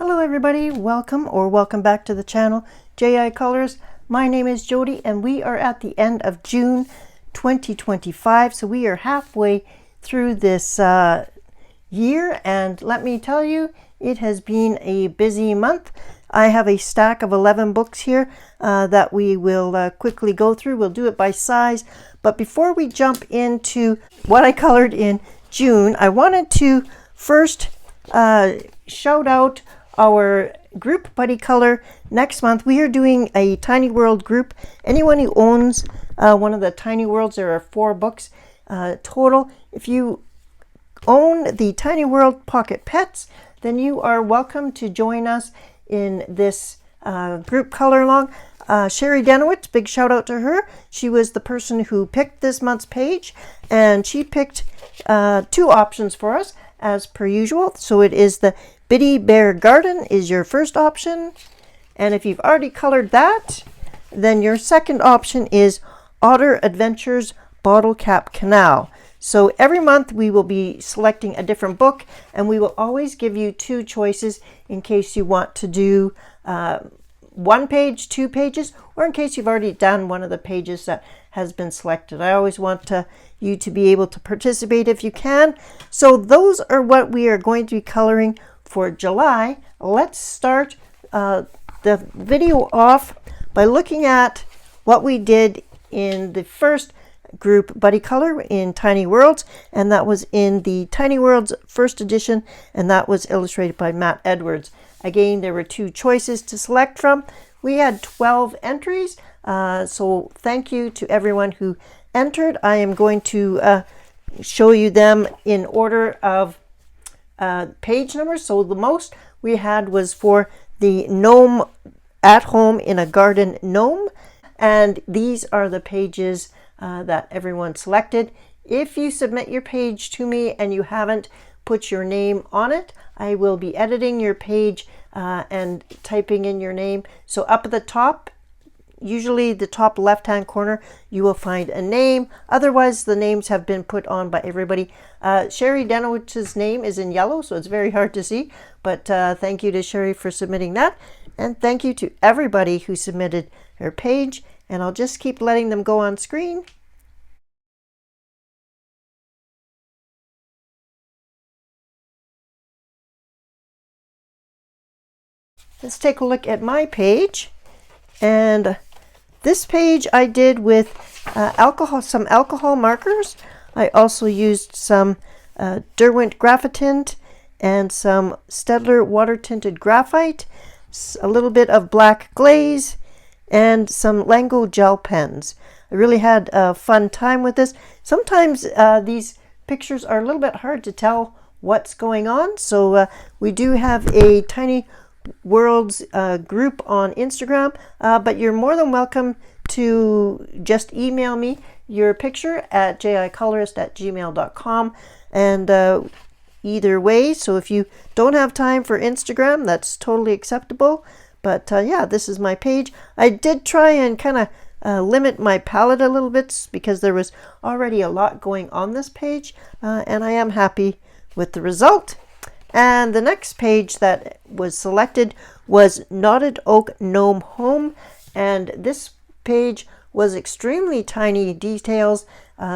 Hello everybody, welcome back to the channel, Nicnaccolours. My name is Jody and we are at the end of June 2025, so we are halfway through this year, and let me tell you, it has been a busy month. I have a stack of 11 books here that we will quickly go through. We'll do it by size, but before we jump into what I colored in June, I wanted to first shout out our group buddy color. Next month we are doing a Tiny World group. Anyone who owns one of the Tiny Worlds, there are 4 books total. If you own the Tiny World Pocket Pets, then you are welcome to join us in this group color along. Sherry Dennewitz, big shout out to her. She was the person who picked this month's page, and she picked 2 options for us as per usual. So it is the Bitty Bear Garden is your first option, and if you've already colored that, then your second option is Otter Adventures Bottle Cap Canal. So every month we will be selecting a different book, and we will always give you 2 choices in case you want to do 1 page, 2 pages, or in case you've already done one of the pages that has been selected. I always want you to be able to participate if you can. So those are what we are going to be coloring for July. Let's start the video off by looking at what we did in the first group buddy color in Tiny Worlds, and that was in the Tiny Worlds first edition, and that was illustrated by Matt Edwards. Again, there were 2 choices to select from. We had 12 entries, so thank you to everyone who entered. I am going to show you them in order of page numbers. So the most we had was for the Gnome at Home in a Garden Gnome, and these are the pages that everyone selected. If you submit your page to me and you haven't put your name on it, I will be editing your page and typing in your name. So up at the top, usually the top left hand corner, you will find a name. Otherwise the names have been put on by everybody. Sherry Dennewitz's name is in yellow, so it's very hard to see, but thank you to Sherry for submitting that, and thank you to everybody who submitted their page, and I'll just keep letting them go on screen. Let's take a look at my page, and this page I did with some alcohol markers. I also used some Derwent Graphitint and some Staedtler water tinted graphite, a little bit of black glaze, and some Lango gel pens. I really had a fun time with this. Sometimes these pictures are a little bit hard to tell what's going on, so we do have a Tiny Worlds group on Instagram, but you're more than welcome to just email me your picture at jicolorist@gmail.com, and either way, so if you don't have time for Instagram, that's totally acceptable. But yeah, this is my page. I did try and kind of limit my palette a little bit because there was already a lot going on this page, and I am happy with the result. And the next page that was selected was Knotted Oak Gnome Home, and this page was extremely tiny details,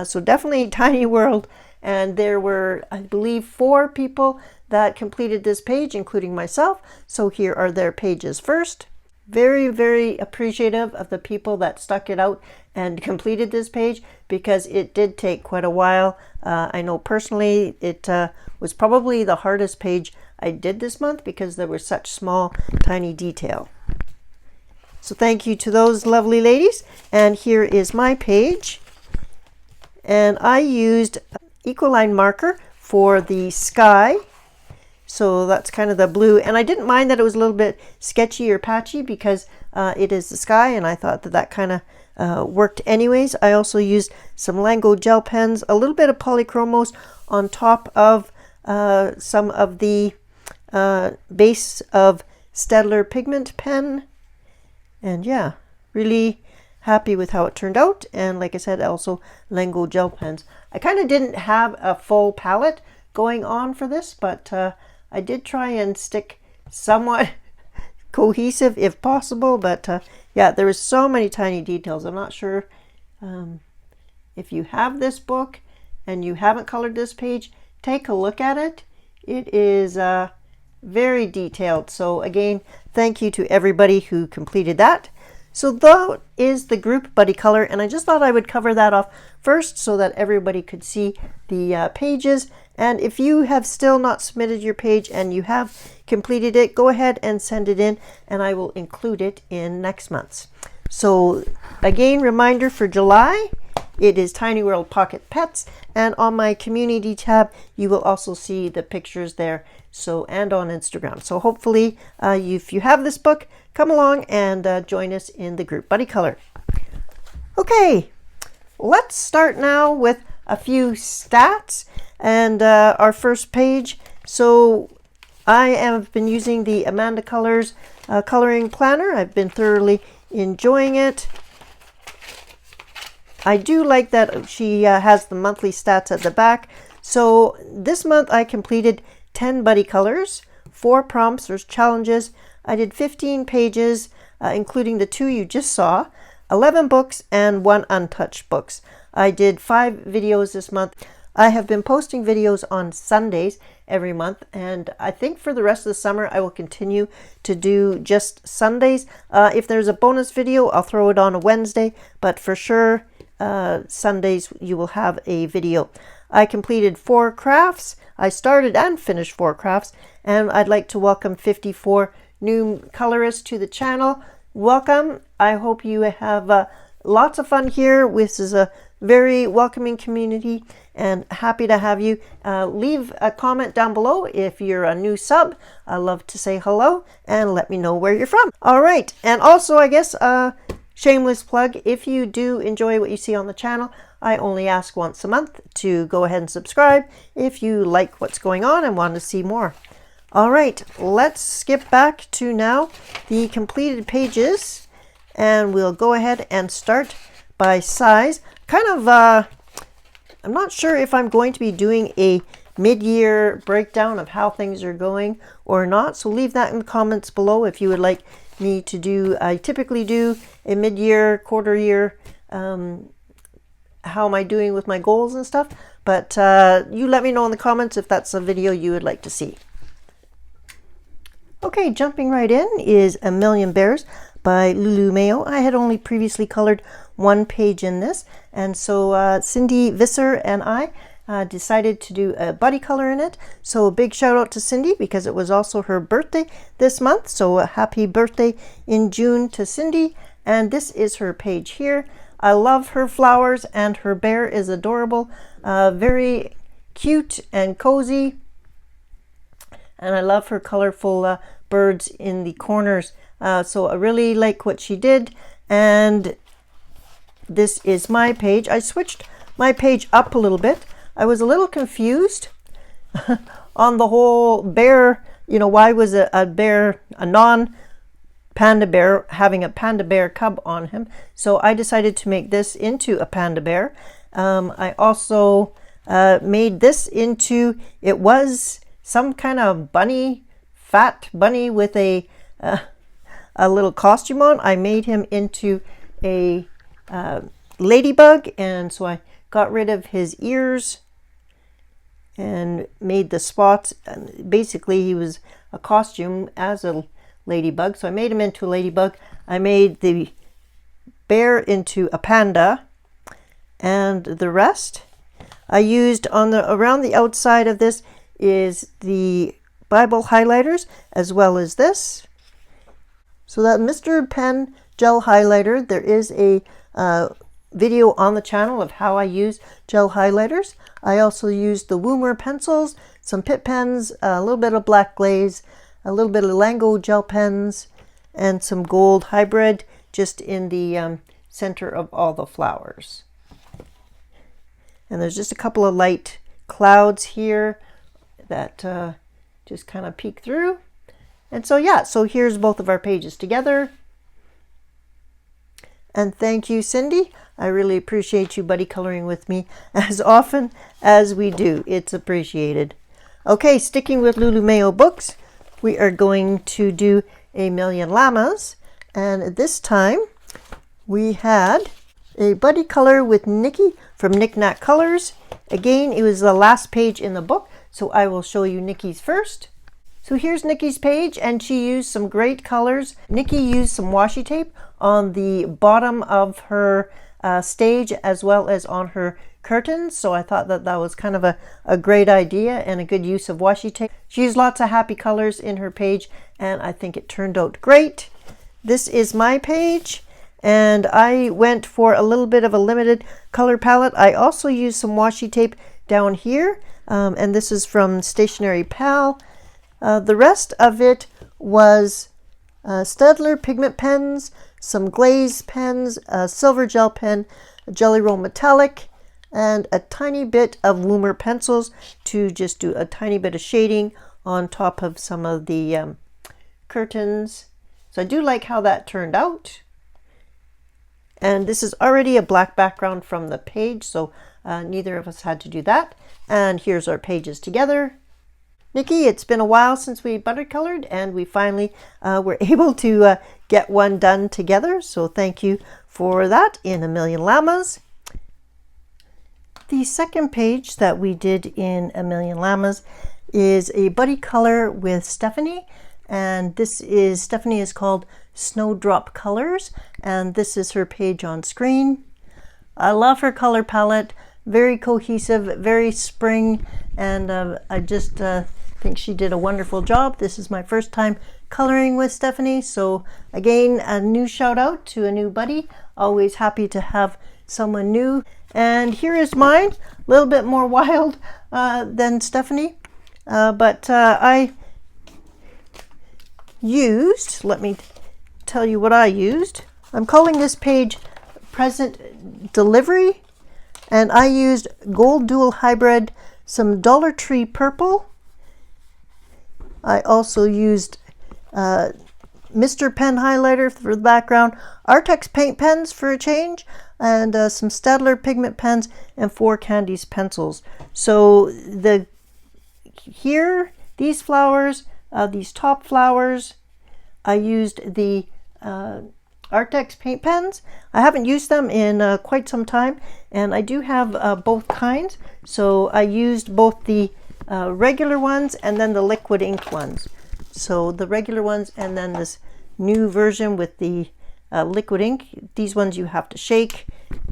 so definitely Tiny World, and there were, I believe, 4 people that completed this page, including myself, so here are their pages first. Very, very appreciative of the people that stuck it out and completed this page, because it did take quite a while. I know personally it was probably the hardest page I did this month because there was such small, tiny detail. So thank you to those lovely ladies. And here is my page. And I used Ecoline marker for the sky. So that's kind of the blue, and I didn't mind that it was a little bit sketchy or patchy because it is the sky, and I thought that that kind of worked anyways. I also used some Lango gel pens, a little bit of polychromos on top of some of the base of Staedtler pigment pen, and yeah, really happy with how it turned out. And like I said, also Lango gel pens. I kind of didn't have a full palette going on for this, but I did try and stick somewhat cohesive if possible, but yeah, there is so many tiny details. I'm not sure if you have this book and you haven't colored this page, take a look at it. It is very detailed. So again, thank you to everybody who completed that. So that is the group buddy color, and I just thought I would cover that off first so that everybody could see the pages. And if you have still not submitted your page and you have completed it, go ahead and send it in, and I will include it in next month's. So again, reminder for July, it is Tiny World Pocket Pets, and on my community tab you will also see the pictures there, so, and on Instagram. So hopefully if you have this book, come along and join us in the group buddy color. Okay, let's start now with a few stats and our first page. So I have been using the Nicnaccolours coloring planner. I've been thoroughly enjoying it. I do like that she has the monthly stats at the back. So this month I completed 10 buddy colors, 4 prompts, there's challenges. I did 15 pages, including the 2 you just saw, 11 books, and 1 untouched books. I did 5 videos this month. I have been posting videos on Sundays every month, and I think for the rest of the summer I will continue to do just Sundays. If there's a bonus video, I'll throw it on a Wednesday, but for sure Sundays you will have a video. I completed 4 crafts. I started and finished 4 crafts, and I'd like to welcome 54 new colorists to the channel. Welcome. I hope you have lots of fun here. This is a very welcoming community, and happy to have you. Leave a comment down below if you're a new sub. I love to say hello and let me know where you're from. All right, and also I guess shameless plug, if you do enjoy what you see on the channel, I only ask once a month to go ahead and subscribe if you like what's going on and want to see more. All right, let's skip back to now the completed pages, and we'll go ahead and start by size. Kind of, I'm not sure if I'm going to be doing a mid-year breakdown of how things are going or not, so leave that in the comments below if you would like me to do. I typically do a mid-year, quarter-year, how am I doing with my goals and stuff, but you let me know in the comments if that's a video you would like to see. Okay, jumping right in is A Million Bears by Lulu Mayo. I had only previously colored 1 page in this, and so Cindy Visser and I decided to do a buddy color in it. So a big shout out to Cindy because it was also her birthday this month, so a happy birthday in June to Cindy. And this is her page here. I love her flowers, and her bear is adorable, very cute and cozy, and I love her colorful birds in the corners. So I really like what she did, and this is my page. I switched my page up a little bit. I was a little confused on the whole bear, you know, why was a bear, a non-panda bear, having a panda bear cub on him. So I decided to make this into a panda bear. I also made this into, it was some kind of bunny, fat bunny with a little costume on. I made him into a ladybug, and so I got rid of his ears and made the spots. And basically he was a costume as a ladybug, so I made him into a ladybug. I made the bear into a panda, and the rest I used on the around the outside of this is the Bible highlighters, as well as this. So that Mr. Pen gel highlighter, there is a video on the channel of how I use gel highlighters. I also used the Woomer pencils, some Pitt pens, a little bit of black glaze, a little bit of Lango gel pens, and some gold hybrid just in the center of all the flowers. And there's just a couple of light clouds here that just kind of peek through. And so yeah, so here's both of our pages together. And thank you, Cindy. I really appreciate you buddy coloring with me as often as we do. It's appreciated. Okay, sticking with Lulu Mayo books, we are going to do a Million Llamas, and this time we had a buddy color with Nicky from Nicnaccolours. Again, it was the last page in the book, so I will show you Nicky's first. So here's Nicky's page, and she used some great colors. Nicky used some washi tape on the bottom of her stage as well as on her curtains, so I thought that that was kind of a great idea and a good use of washi tape. She used lots of happy colors in her page, and I think it turned out great. This is my page, and I went for a little bit of a limited color palette. I also used some washi tape down here, and this is from Stationery Pal. The rest of it was Staedtler pigment pens, some glaze pens, a silver gel pen, a Jelly Roll metallic, and a tiny bit of Woomer pencils to just do a tiny bit of shading on top of some of the curtains. So I do like how that turned out. And this is already a black background from the page, so neither of us had to do that. And here's our pages together. Nicky, it's been a while since we buttercolored, and we finally were able to get one done together. So thank you for that in A Million Llamas. The second page that we did in A Million Llamas is a buddy color with Stephanie, and Stephanie is called Snowdrop Colors, and this is her page on screen. I love her color palette, very cohesive, very spring, and I just think she did a wonderful job. This is my first time coloring with Stephanie, so again, a new shout out to a new buddy. Always happy to have someone new. And here is mine, a little bit more wild than Stephanie, but I used, let me tell you what I used. I'm calling this page Present Delivery, and I used Gold Dual Hybrid, some Dollar Tree Purple. I also used Mr. Pen highlighter for the background, Artex paint pens for a change, and some Staedtler pigment pens and 4 Candies pencils. So these flowers, these top flowers, I used the Artex paint pens. I haven't used them in quite some time, and I do have both kinds. So I used both the regular ones and then the liquid ink ones. So the regular ones and then this new version with the liquid ink. These ones you have to shake.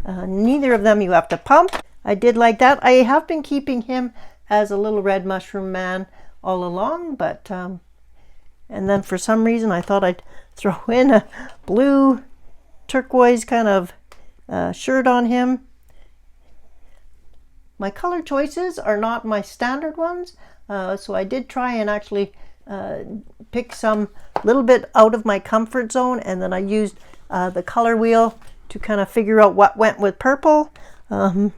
Neither of them you have to pump. I did like that. I have been keeping him as a little red mushroom man all along, but and then for some reason I thought I'd throw in a blue turquoise kind of shirt on him. My color choices are not my standard ones, so I did try and actually pick some little bit out of my comfort zone, and then I used the color wheel to kind of figure out what went with purple. And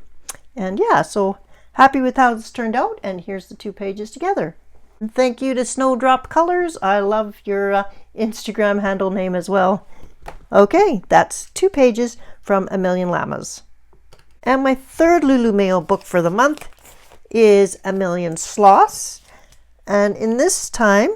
yeah, so happy with how this turned out, and here's the two pages together. And thank you to Snowdrop Colors. I love your Instagram handle name as well. Okay, that's 2 pages from A Million Llamas. And my third Lulu Mail book for the month is A Million Sloths. And in this time,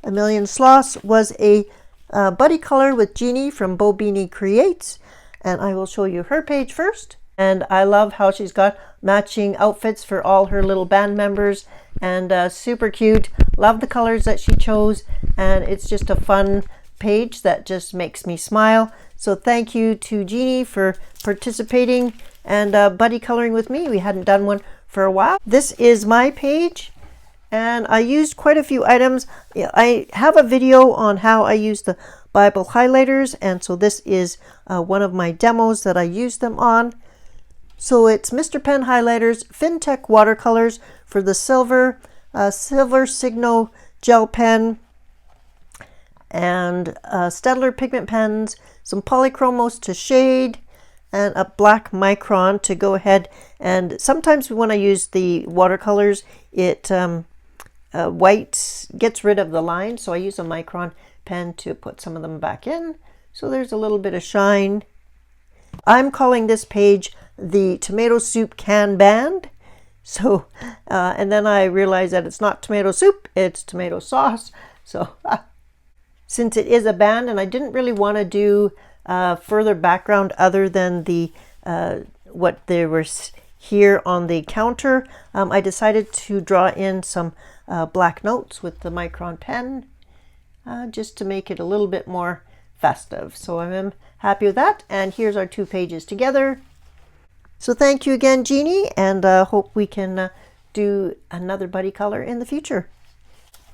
A Million Sloths was a buddy color with Jeannie from Bo Beanie Creates. And I will show you her page first. And I love how she's got matching outfits for all her little band members, and super cute. Love the colors that she chose, and it's just a fun page that just makes me smile. So thank you to Jeannie for participating and buddy coloring with me. We hadn't done one for a while. This is my page, and I used quite a few items. I have a video on how I use the Bible highlighters, and so this is one of my demos that I used them on. So it's Mr. Pen highlighters, FinTech watercolors for the silver Signo gel pen, and Staedtler pigment pens, some polychromos to shade, and a black micron to go ahead. And sometimes when I use the watercolors, it white gets rid of the line, so I use a micron pen to put some of them back in. So there's a little bit of shine. I'm calling this page the Tomato Soup Can Band. So, and then I realized that it's not tomato soup, it's tomato sauce. So since it is a band and I didn't really want to do further background other than the what there was here on the counter, I decided to draw in some black notes with the Micron pen just to make it a little bit more festive. So I'm happy with that, and here's our 2 pages together. So thank you again, Jeannie, and hope we can do another buddy color in the future.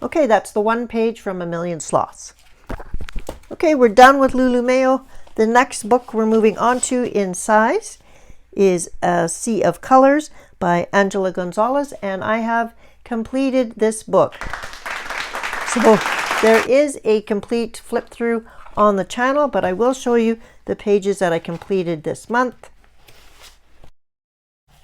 Okay, that's the 1 page from A Million Sloths. Okay, we're done with Lulu Mayo. The next book we're moving on to in size is A Sea of Colors by Angela Gonzalez, and I have completed this book. So there is a complete flip through on the channel, but I will show you the pages that I completed this month.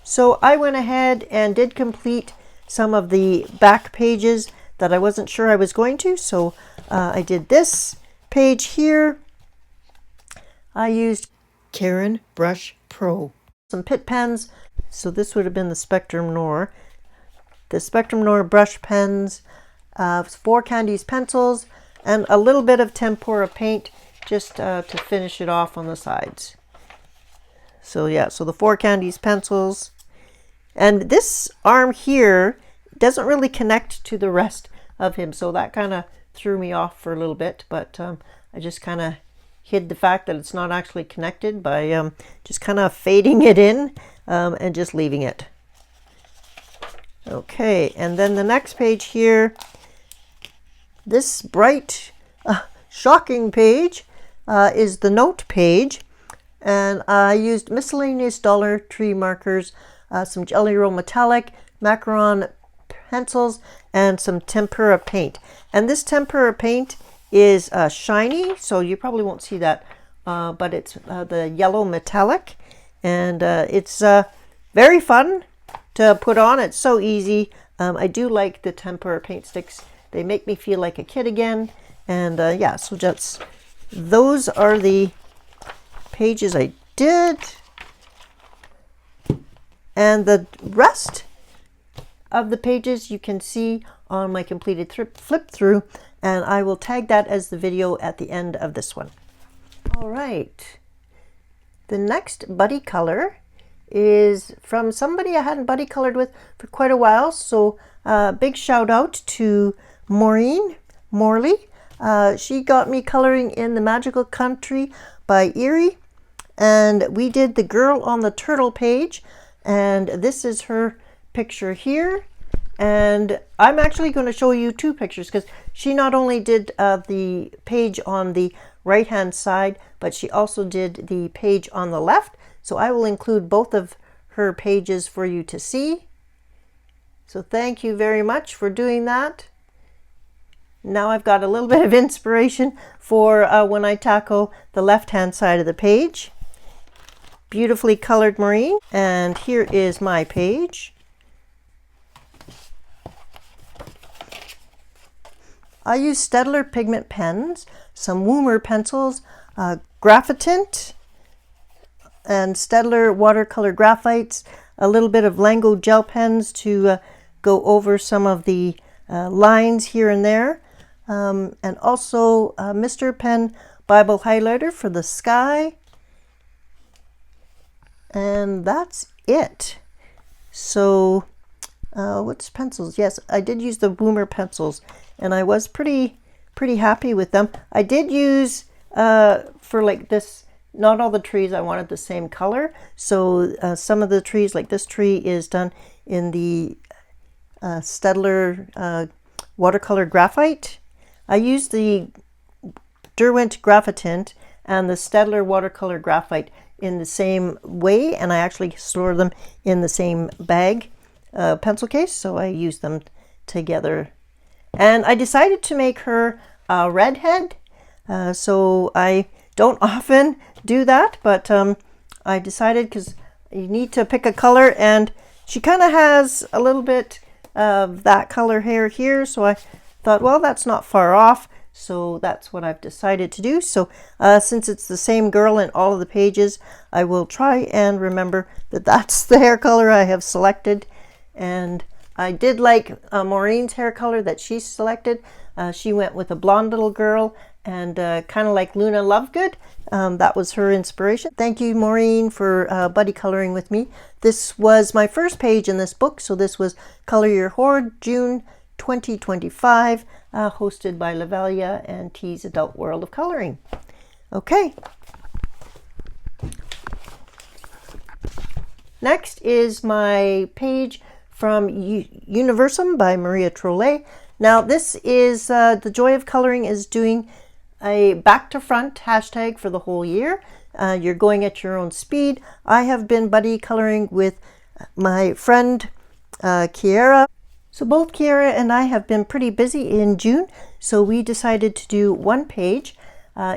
So I went ahead and did complete some of the back pages that I wasn't sure I was going to. So I did this page here. I used Caron Brush Pro. Some Pitt pens. So this would have been the Spectrum Noir. The Spectrum Noir brush pens, 4 Candies pencils, and a little bit of tempera paint just to finish it off on the sides. So yeah, so the 4 Candies pencils. And this arm here doesn't really connect to the rest of him, so that kind of threw me off for a little bit, but I just kind of hid the fact that it's not actually connected by just kind of fading it in and just leaving it. Okay, and then the next page here, this bright, shocking page is the note page, and I used miscellaneous Dollar Tree markers, some Jelly Roll Metallic, macaron pencils, and some tempera paint. And this tempera paint is shiny, so you probably won't see that, but it's the yellow metallic, and it's very fun to put on. It's so easy. I do like the tempera paint sticks. They make me feel like a kid again. And yeah, so just those are the pages I did. And the rest of the pages you can see on my completed flip through, and I will tag that as the video at the end of this one. All right, the next buddy color is from somebody I hadn't buddy colored with for quite a while, so big shout out to Maureen Morley. She got me coloring in The Magical Country by Erie, and we did the girl on the turtle page, and this is her picture here. And I'm actually going to show you 2 pictures, because she not only did the page on the right hand side, but she also did the page on the left. So I will include both of her pages for you to see. So thank you very much for doing that. Now I've got a little bit of inspiration for when I tackle the left hand side of the page. Beautifully colored Maureen, and here is my page. I use Staedtler pigment pens, some Woomer pencils, Graphitint, and Staedtler watercolor graphites, a little bit of Lango gel pens to go over some of the lines here and there, and also Mr. Pen Bible highlighter for the sky. And that's it. So what's pencils? Yes, I did use the Woomer pencils, and I was pretty happy with them. I did use for like this, not all the trees I wanted the same color, so some of the trees, like this tree, is done in the Staedtler watercolor graphite. I used the Derwent Graphitint and the Staedtler watercolor graphite in the same way, and I actually store them in the same bag pencil case, so I use them together. And I decided to make her a redhead, so I don't often do that, but I decided because you need to pick a color, and she kind of has a little bit of that color hair here, so I thought, well, that's not far off. So that's what I've decided to do. So since it's the same girl in all of the pages, I will try and remember that that's the hair color I have selected. And I did like Maureen's hair color that she selected. She went with a blonde little girl, and kind of like Luna Lovegood. That was her inspiration. Thank you, Maureen, for buddy coloring with me. This was my first page in this book, so this was Color Your Horde, June 2025, hosted by Lavelia and T's Adult World of Coloring. Okay. Next is my page from Universum by Maria Trollet. Now this is The Joy of Coloring is doing a back to front hashtag for the whole year. You're going at your own speed. I have been buddy coloring with my friend Kiara. So both Kiara and I have been pretty busy in June, so we decided to do one page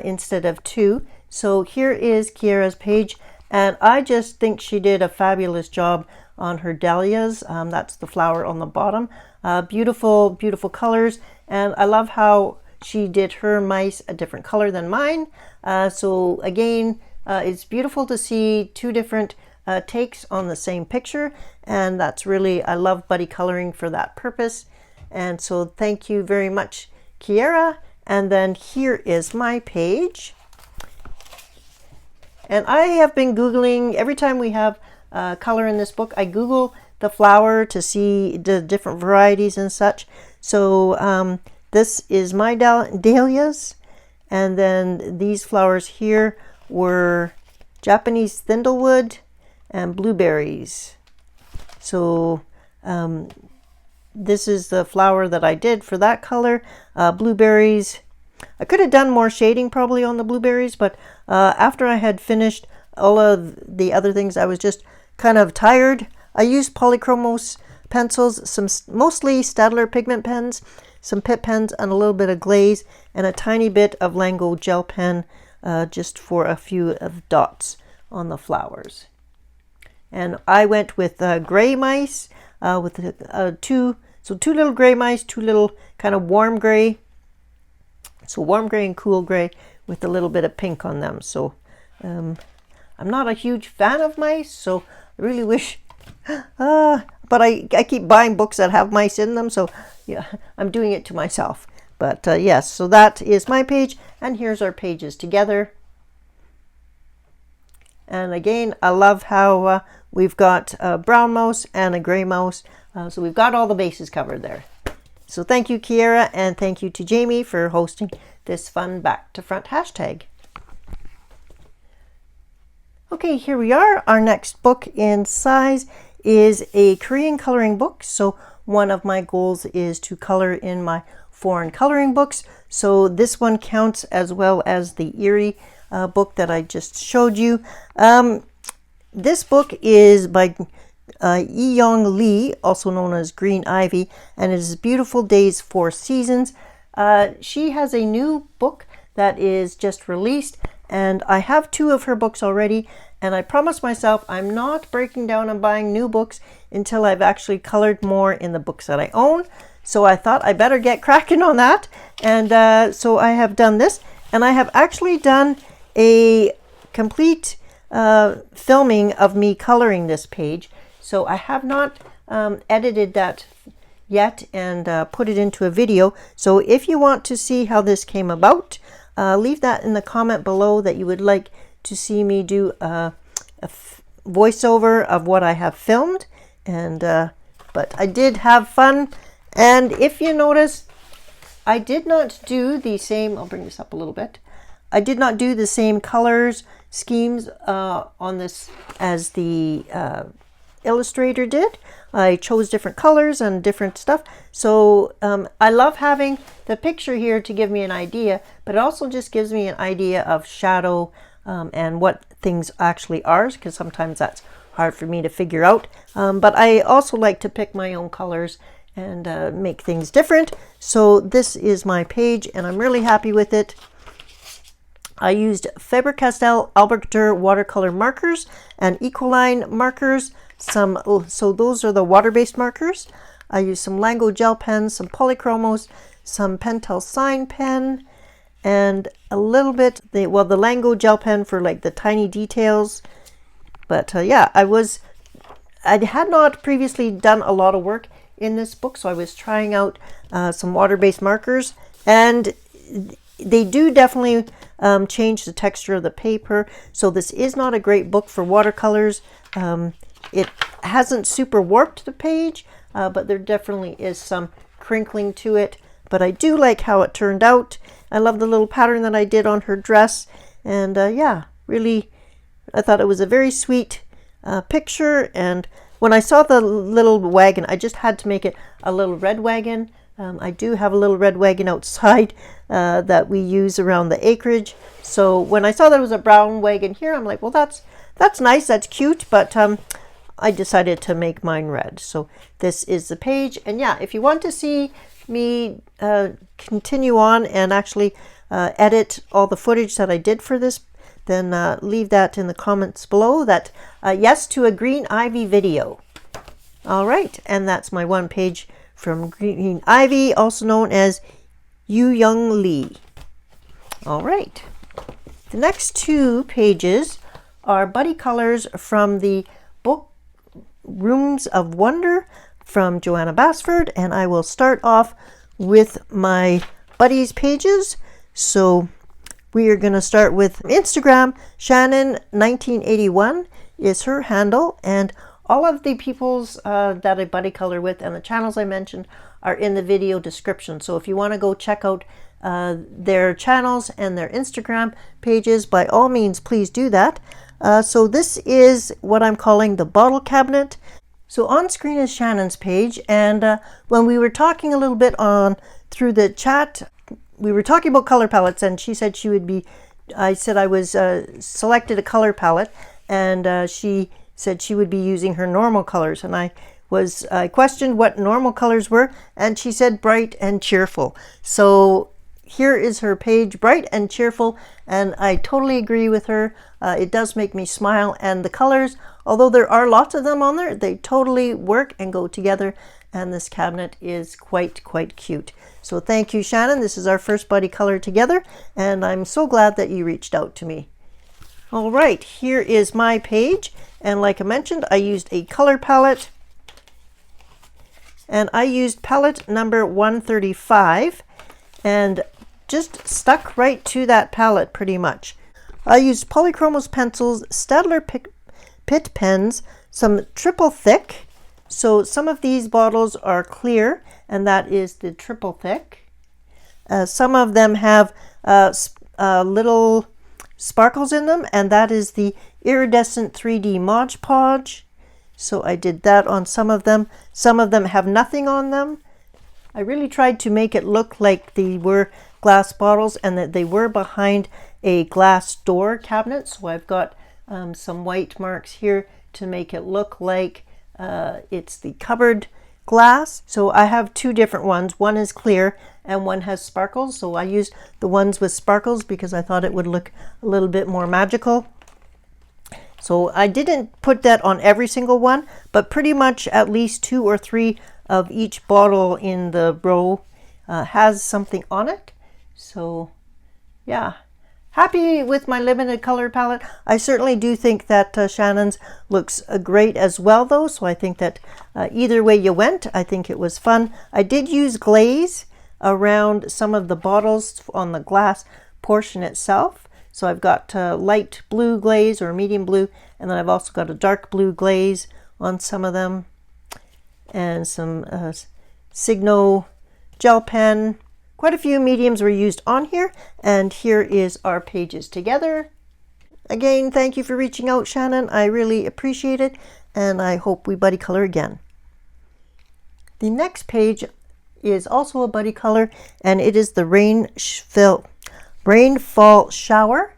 instead of two. So here is Kiara's page, and I just think she did a fabulous job on her dahlias. That's the flower on the bottom. Beautiful, beautiful colors, and I love how she did her mice a different color than mine. So again, it's beautiful to see two different takes on the same picture, and that's really, I love buddy coloring for that purpose. And so thank you very much, Kiara. And then here is my page. And I have been Googling, every time we have color in this book, I Google the flower to see the different varieties and such. So this is my dahlias, and then these flowers here were Japanese thistlewood and blueberries. So this is the flower that I did for that color. Blueberries, I could have done more shading probably on the blueberries, but after I had finished all of the other things, I was just kind of tired. I used polychromos pencils, some mostly Staedtler pigment pens, some Pitt pens, and a little bit of glaze, and a tiny bit of Lango gel pen just for a few of dots on the flowers. And I went with gray mice with two little gray mice, two little kind of warm gray. So warm gray and cool gray with a little bit of pink on them. So I'm not a huge fan of mice, so I really wish, but I keep buying books that have mice in them, so yeah, I'm doing it to myself. But yes, so that is my page, and here's our pages together. And again, I love how we've got a brown mouse and a gray mouse, so we've got all the bases covered there. So thank you, Kiara, and thank you to Jamie for hosting this fun back to front hashtag. Okay, here we are. Our next book in size is a Korean coloring book. So one of my goals is to color in my foreign coloring books. So this one counts as well as the Erie book that I just showed you. This book is by Young Lee, also known as Green Ivy, and it is Beautiful Days, Four Seasons. She has a new book that is just released, and I have two of her books already, and I promised myself I'm not breaking down and buying new books until I've actually colored more in the books that I own. So I thought I better get cracking on that, and so I have done this, and I have actually done a complete filming of me coloring this page. So I have not edited that yet and put it into a video. So if you want to see how this came about, leave that in the comment below that you would like to see me do a voiceover of what I have filmed. And but I did have fun. And if you notice, I did not do the same, I'll bring this up a little bit. I did not do the same colors schemes on this as the illustrator did. I chose different colors and different stuff. So I love having the picture here to give me an idea, but it also just gives me an idea of shadow and what things actually are, because sometimes that's hard for me to figure out. But I also like to pick my own colors and make things different. So this is my page, and I'm really happy with it. I used Faber-Castell Alberta watercolor markers and Ecoline markers. So those are the water-based markers. I used some Lango gel pens, some polychromos, some Pentel sign pen, and a little bit the Lango gel pen for like the tiny details. But yeah, I had not previously done a lot of work in this book, so I was trying out some water-based markers, and they do definitely change the texture of the paper. So this is not a great book for watercolors. It hasn't super warped the page, but there definitely is some crinkling to it. But I do like how it turned out. I love the little pattern that I did on her dress. And yeah, really, I thought it was a very sweet picture. And when I saw the little wagon, I just had to make it a little red wagon. I do have a little red wagon outside that we use around the acreage. So when I saw that it was a brown wagon here, I'm like, well, that's nice, that's cute, but I decided to make mine red. So this is the page. And yeah, if you want to see me continue on and actually edit all the footage that I did for this, then leave that in the comments below. That yes to a green ivy video. All right, and that's my one page from Green Ivy, also known as Yu Young Lee. All right, the next two pages are buddy colors from the book Rooms of Wonder from Joanna Basford, and I will start off with my buddies pages. So we are going to start with Instagram. Shannon 1981 is her handle, and all of the people's that I buddy color with and the channels I mentioned are in the video description. So if you want to go check out their channels and their Instagram pages, by all means, please do that. So this is what I'm calling the bottle cabinet. So on screen is Shannon's page, and when we were talking a little bit through the chat, we were talking about color palettes, and she said she would be, I said I was selected a color palette, and she said she would be using her normal colors, and I questioned what normal colors were, and she said bright and cheerful. So here is her page, bright and cheerful, and I totally agree with her. It does make me smile, and the colors, although there are lots of them on there, they totally work and go together, and this cabinet is quite cute. So thank you, Shannon. This is our first buddy color together, and I'm so glad that you reached out to me. All right, here is my page, and like I mentioned, I used a color palette, and I used palette number 135, and just stuck right to that palette pretty much. I used Polychromos pencils, Staedtler Pitt pens, some triple thick. So some of these bottles are clear, and that is the triple thick. Some of them have little sparkles in them, and that is the iridescent 3D Mod Podge. So I did that on some of them. Some of them have nothing on them. I really tried to make it look like they were glass bottles and that they were behind a glass door cabinet. So I've got some white marks here to make it look like it's the cupboard glass. So I have two different ones. One is clear and one has sparkles. So I used the ones with sparkles because I thought it would look a little bit more magical. So I didn't put that on every single one, but pretty much at least 2 or 3 of each bottle in the row has something on it. So yeah, happy with my limited color palette. I certainly do think that Shannon's looks great as well though. So I think that either way you went, I think it was fun. I did use glaze around some of the bottles on the glass portion itself. So I've got light blue glaze or medium blue, and then I've also got a dark blue glaze on some of them, and some Signo gel pen. Quite a few mediums were used on here, and here is our pages together. Again, thank you for reaching out, Shannon. I really appreciate it, and I hope we buddy color again. The next page is also a buddy color, and it is the Rainfall Shower.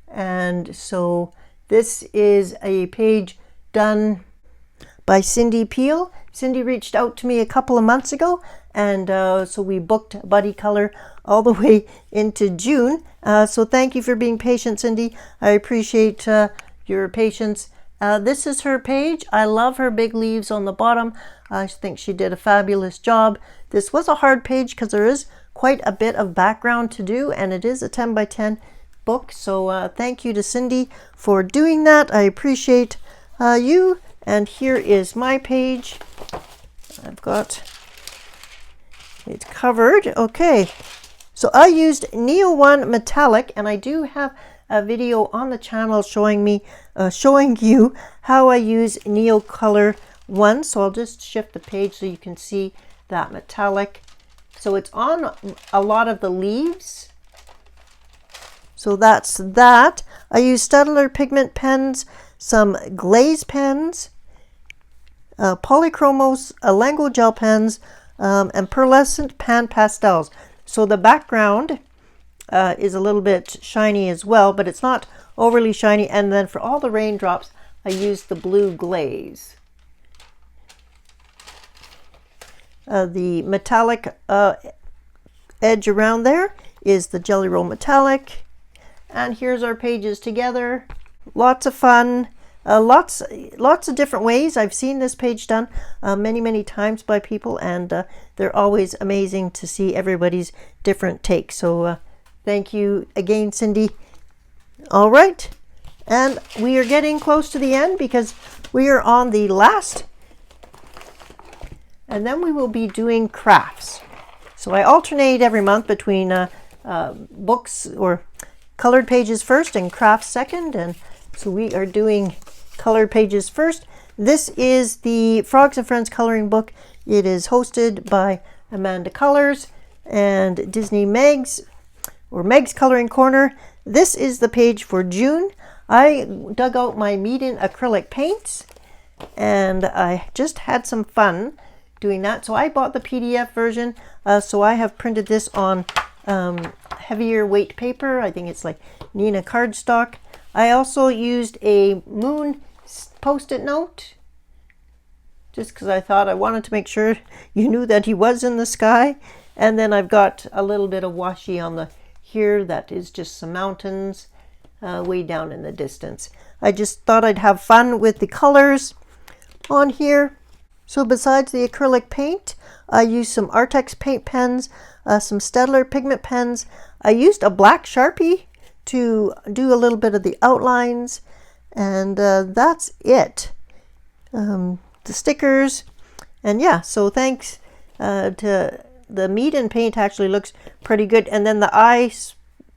And so this is a page done by Cindy Peel. Cindy reached out to me a couple of months ago, and so we booked buddy color all the way into June. So thank you for being patient, Cindy. I appreciate your patience. This is her page. I love her big leaves on the bottom. I think she did a fabulous job. This was a hard page because there is quite a bit of background to do, and it is a 10 by 10 book. So thank you to Cindy for doing that. I appreciate you. And here is my page. I've got it covered. Okay, so I used Neo 1 Metallic, and I do have a video on the channel showing you how I use Neocolor 1. So I'll just shift the page so you can see that metallic. So it's on a lot of the leaves. So that's that. I use Staedtler pigment pens, some glaze pens, Polychromos, Lango gel pens, and pearlescent pan pastels. So the background is a little bit shiny as well, but it's not overly shiny. And then for all the raindrops, I use the blue glaze. The metallic edge around there is the Jelly Roll Metallic. And here's our pages together. Lots of fun. Lots of different ways. I've seen this page done many times by people, and they're always amazing to see everybody's different takes. So thank you again, Cindy. All right, and we are getting close to the end because we are on the last, and then we will be doing crafts. So I alternate every month between books or colored pages first and crafts second, and so we are doing colored pages first. This is the Frogs and Friends coloring book. It is hosted by Nicnaccolours and Disney Meg's Coloring Corner. This is the page for June. I dug out my Medium acrylic paints, and I just had some fun doing that. So I bought the PDF version. So I have printed this on heavier weight paper. I think it's like Neenah cardstock. I also used a moon post-it note, just because I thought I wanted to make sure you knew that he was in the sky. And then I've got a little bit of washi on the here that is just some mountains way down in the distance. I just thought I'd have fun with the colors on here. So besides the acrylic paint, I used some Artex paint pens, some Staedtler pigment pens. I used a black Sharpie to do a little bit of the outlines, and that's it. The stickers, and yeah, so thanks to the Medium paint actually looks pretty good. And then the eye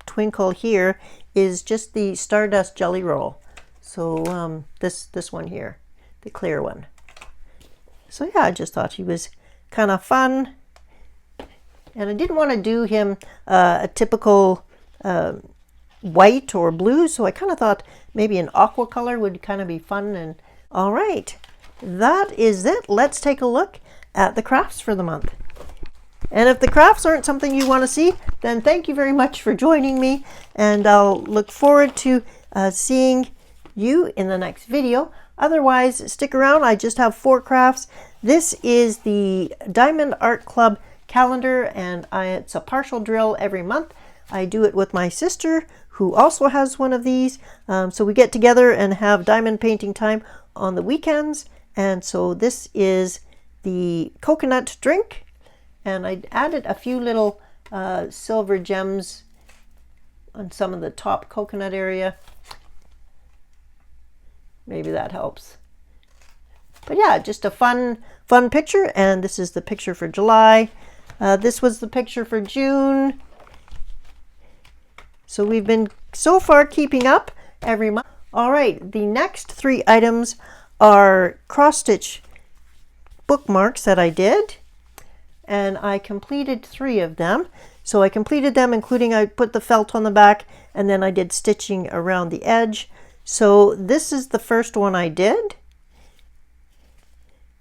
twinkle here is just the Stardust Jelly Roll. So this one here, the clear one. So yeah, I just thought he was kind of fun, and I didn't want to do him a typical white or blue, so I kind of thought maybe an aqua color would kind of be fun. And all right, that is it. Let's take a look at the crafts for the month. And if the crafts aren't something you want to see, then thank you very much for joining me, and I'll look forward to seeing you in the next video. Otherwise, stick around. I just have 4 crafts. This is the Diamond Art Club calendar, and it's a partial drill every month. I do it with my sister, who also has one of these. So we get together and have diamond painting time on the weekends. And so this is the coconut drink, and I added a few little silver gems on some of the top coconut area. Maybe that helps. But yeah, just a fun picture. And this is the picture for July. This was the picture for June. So we've been so far keeping up every month. All right, the next 3 items are cross-stitch bookmarks that I did, and I completed 3 of them. So I completed them, including I put the felt on the back, and then I did stitching around the edge. So this is the first one I did,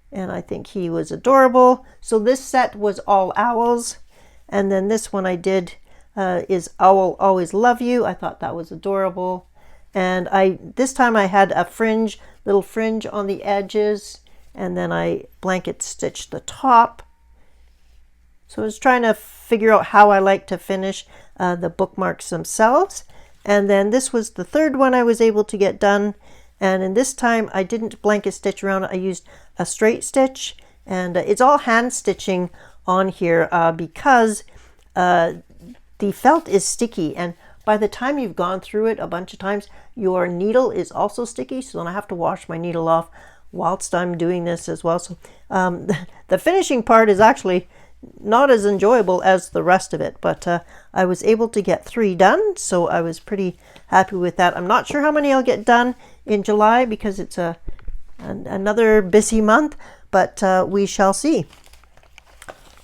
and I think he was adorable. So this set was all owls, and then this one I did is Owl Always Love You. I thought that was adorable. And this time I had a little fringe on the edges, and then I blanket stitched the top. So I was trying to figure out how I like to finish the bookmarks themselves. And then this was the 3rd one I was able to get done. And in this time I didn't blanket stitch around it. I used a straight stitch, and it's all hand stitching on here because the felt is sticky, and by the time you've gone through it a bunch of times, your needle is also sticky. So then I have to wash my needle off whilst I'm doing this as well. So The finishing part is actually not as enjoyable as the rest of it, but I was able to get 3 done, so I was pretty happy with that. I'm not sure how many I'll get done in July because it's another busy month, but we shall see.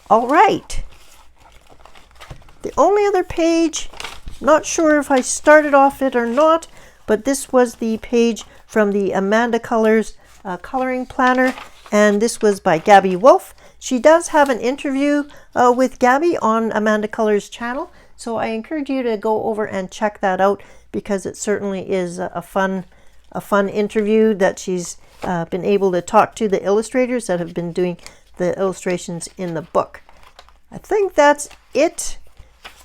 All right. The only other page, not sure if I started off it or not, but this was the page from the Nicnaccolours coloring planner, and this was by Gabby Wolf. She does have an interview with Gabby on Nicnaccolours channel, so I encourage you to go over and check that out because it certainly is a fun interview that she's been able to talk to the illustrators that have been doing the illustrations in the book. I think that's it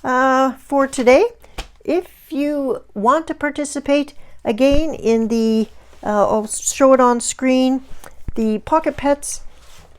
for today. If you want to participate again in the, I'll show it on screen, the Pocket Pets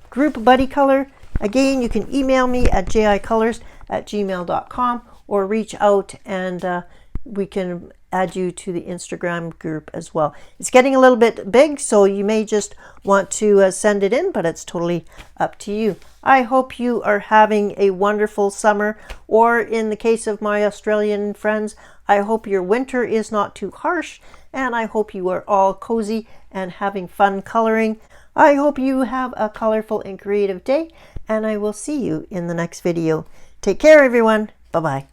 group buddy color. Again, you can email me at jicolors@gmail.com or reach out and we can add you to the Instagram group as well. It's getting a little bit big, so you may just want to send it in, but it's totally up to you. I hope you are having a wonderful summer, or in the case of my Australian friends, I hope your winter is not too harsh, and I hope you are all cozy and having fun coloring. I hope you have a colorful and creative day, and I will see you in the next video. Take care, everyone. Bye-bye.